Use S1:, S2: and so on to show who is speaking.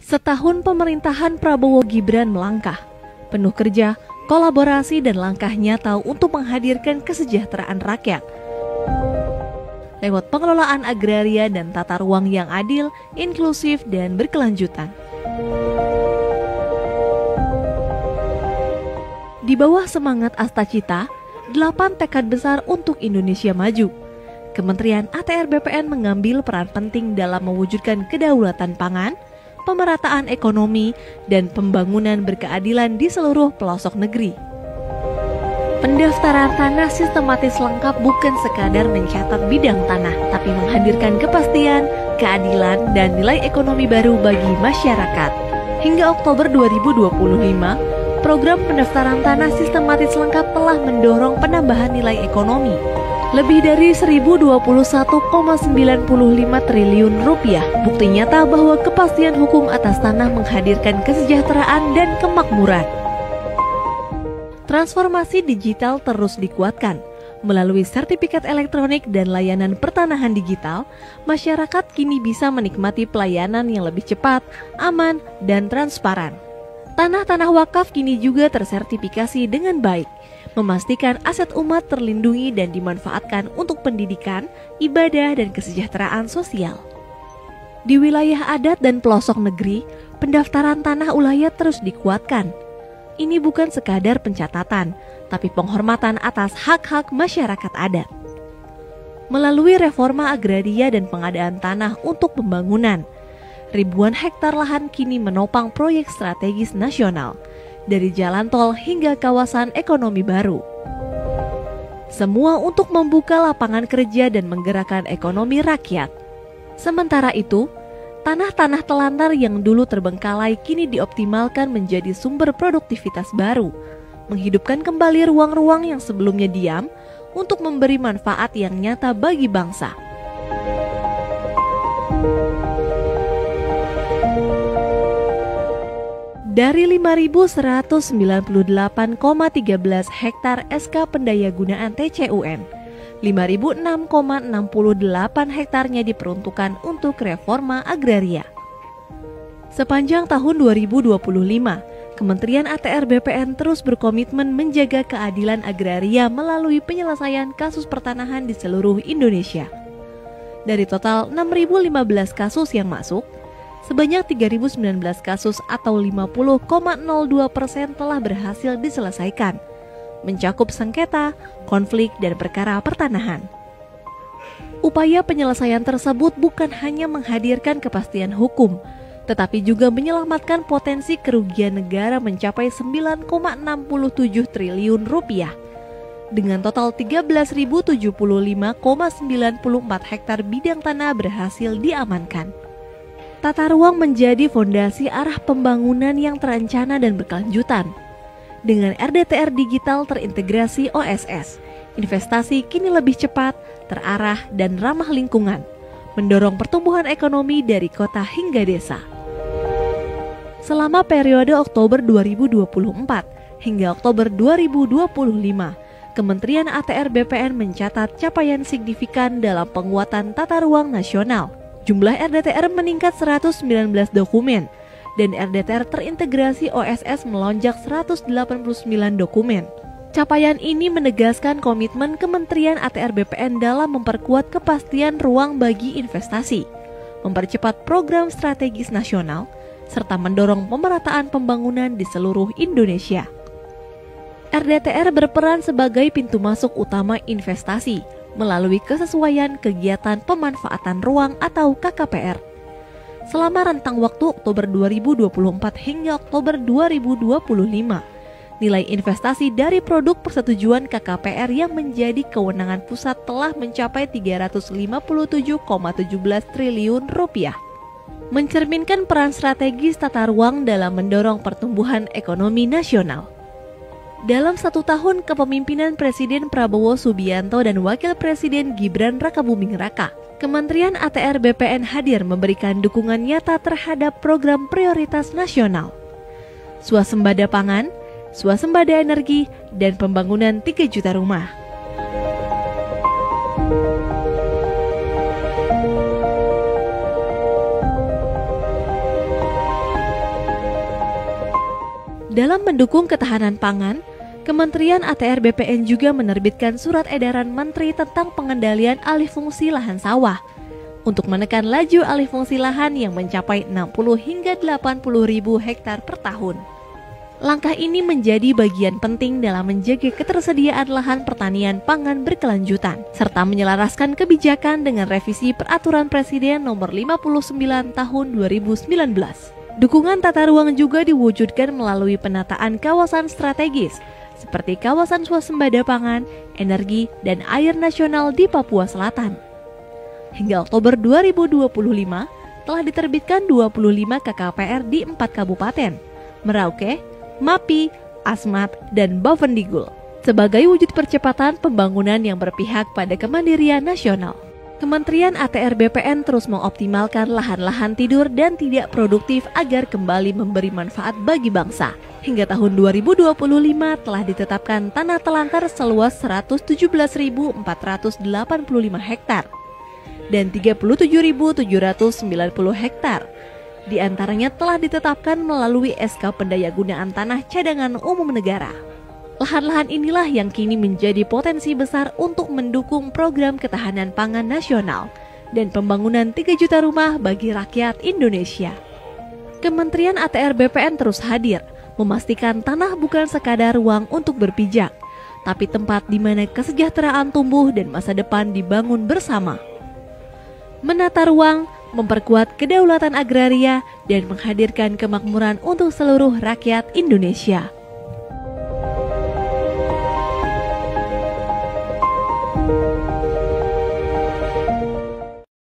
S1: Setahun pemerintahan Prabowo Gibran melangkah, penuh kerja, kolaborasi dan langkah nyata untuk menghadirkan kesejahteraan rakyat. Lewat pengelolaan agraria dan tata ruang yang adil, inklusif dan berkelanjutan. Di bawah semangat Astacita, 8 tekad besar untuk Indonesia maju. Kementerian ATR BPN mengambil peran penting dalam mewujudkan kedaulatan pangan, pemerataan ekonomi, dan pembangunan berkeadilan di seluruh pelosok negeri. Pendaftaran tanah sistematis lengkap bukan sekadar mencatat bidang tanah, tapi menghadirkan kepastian, keadilan, dan nilai ekonomi baru bagi masyarakat. Hingga Oktober 2025, program pendaftaran tanah sistematis lengkap telah mendorong penambahan nilai ekonomi lebih dari 1.021,95 triliun rupiah. Bukti nyata bahwa kepastian hukum atas tanah menghadirkan kesejahteraan dan kemakmuran. Transformasi digital terus dikuatkan. Melalui sertifikat elektronik dan layanan pertanahan digital, masyarakat kini bisa menikmati pelayanan yang lebih cepat, aman, dan transparan. Tanah-tanah wakaf kini juga tersertifikasi dengan baik, memastikan aset umat terlindungi dan dimanfaatkan untuk pendidikan, ibadah, dan kesejahteraan sosial. Di wilayah adat dan pelosok negeri, pendaftaran tanah ulayat terus dikuatkan. Ini bukan sekadar pencatatan, tapi penghormatan atas hak-hak masyarakat adat. Melalui reforma agraria dan pengadaan tanah untuk pembangunan, ribuan hektar lahan kini menopang proyek strategis nasional, dari jalan tol hingga kawasan ekonomi baru. Semua untuk membuka lapangan kerja dan menggerakkan ekonomi rakyat. Sementara itu, tanah-tanah telantar yang dulu terbengkalai kini dioptimalkan menjadi sumber produktivitas baru, menghidupkan kembali ruang-ruang yang sebelumnya diam untuk memberi manfaat yang nyata bagi bangsa. Dari 5.198,13 hektar SK Pendayagunaan TCUN, 5.006,68 hektarnya diperuntukkan untuk reforma agraria. Sepanjang tahun 2025, Kementerian ATR BPN terus berkomitmen menjaga keadilan agraria melalui penyelesaian kasus pertanahan di seluruh Indonesia. Dari total 6.015 kasus yang masuk, sebanyak 3.019 kasus atau 50,02% telah berhasil diselesaikan, mencakup sengketa, konflik, dan perkara pertanahan. Upaya penyelesaian tersebut bukan hanya menghadirkan kepastian hukum, tetapi juga menyelamatkan potensi kerugian negara mencapai 9,67 triliun rupiah. Dengan total 13.075,94 hektar bidang tanah berhasil diamankan. Tata ruang menjadi fondasi arah pembangunan yang terencana dan berkelanjutan. Dengan RDTR digital terintegrasi OSS, investasi kini lebih cepat, terarah, dan ramah lingkungan, mendorong pertumbuhan ekonomi dari kota hingga desa. Selama periode Oktober 2024 hingga Oktober 2025, Kementerian ATR BPN mencatat capaian signifikan dalam penguatan tata ruang nasional. Jumlah RDTR meningkat 119 dokumen, dan RDTR terintegrasi OSS melonjak 189 dokumen. Capaian ini menegaskan komitmen Kementerian ATR BPN dalam memperkuat kepastian ruang bagi investasi, mempercepat program strategis nasional, serta mendorong pemerataan pembangunan di seluruh Indonesia. RDTR berperan sebagai pintu masuk utama investasi, melalui kesesuaian kegiatan pemanfaatan ruang atau KKPR. Selama rentang waktu Oktober 2024 hingga Oktober 2025, nilai investasi dari produk persetujuan KKPR yang menjadi kewenangan pusat telah mencapai 357,17 triliun rupiah. Mencerminkan peran strategis tata ruang dalam mendorong pertumbuhan ekonomi nasional. Dalam 1 tahun kepemimpinan Presiden Prabowo Subianto dan Wakil Presiden Gibran Rakabuming Raka, Kementerian ATR BPN hadir memberikan dukungan nyata terhadap program prioritas nasional. Swasembada pangan, swasembada energi, dan pembangunan 3 juta rumah. Dalam mendukung ketahanan pangan, Kementerian ATR BPN juga menerbitkan surat edaran Menteri tentang pengendalian alih fungsi lahan sawah untuk menekan laju alih fungsi lahan yang mencapai 60 hingga 80 ribu hektar per tahun. Langkah ini menjadi bagian penting dalam menjaga ketersediaan lahan pertanian pangan berkelanjutan, serta menyelaraskan kebijakan dengan revisi Peraturan Presiden Nomor 59 Tahun 2019. Dukungan tata ruang juga diwujudkan melalui penataan kawasan strategis, seperti kawasan swasembada pangan, energi, dan air nasional di Papua Selatan. Hingga Oktober 2025, telah diterbitkan 25 KKPR di 4 kabupaten, Merauke, Mapi, Asmat, dan Bovendigul, sebagai wujud percepatan pembangunan yang berpihak pada kemandirian nasional. Kementerian ATR BPN terus mengoptimalkan lahan-lahan tidur dan tidak produktif agar kembali memberi manfaat bagi bangsa. Hingga tahun 2025 telah ditetapkan tanah telantar seluas 117.485 hektar dan 37.790 hektar. Di antaranya telah ditetapkan melalui SK Pendayagunaan Tanah Cadangan Umum Negara. Lahan-lahan inilah yang kini menjadi potensi besar untuk mendukung program ketahanan pangan nasional dan pembangunan 3 juta rumah bagi rakyat Indonesia. Kementerian ATR BPN terus hadir, memastikan tanah bukan sekadar ruang untuk berpijak, tapi tempat di mana kesejahteraan tumbuh dan masa depan dibangun bersama. Menata ruang, memperkuat kedaulatan agraria, dan menghadirkan kemakmuran untuk seluruh rakyat Indonesia.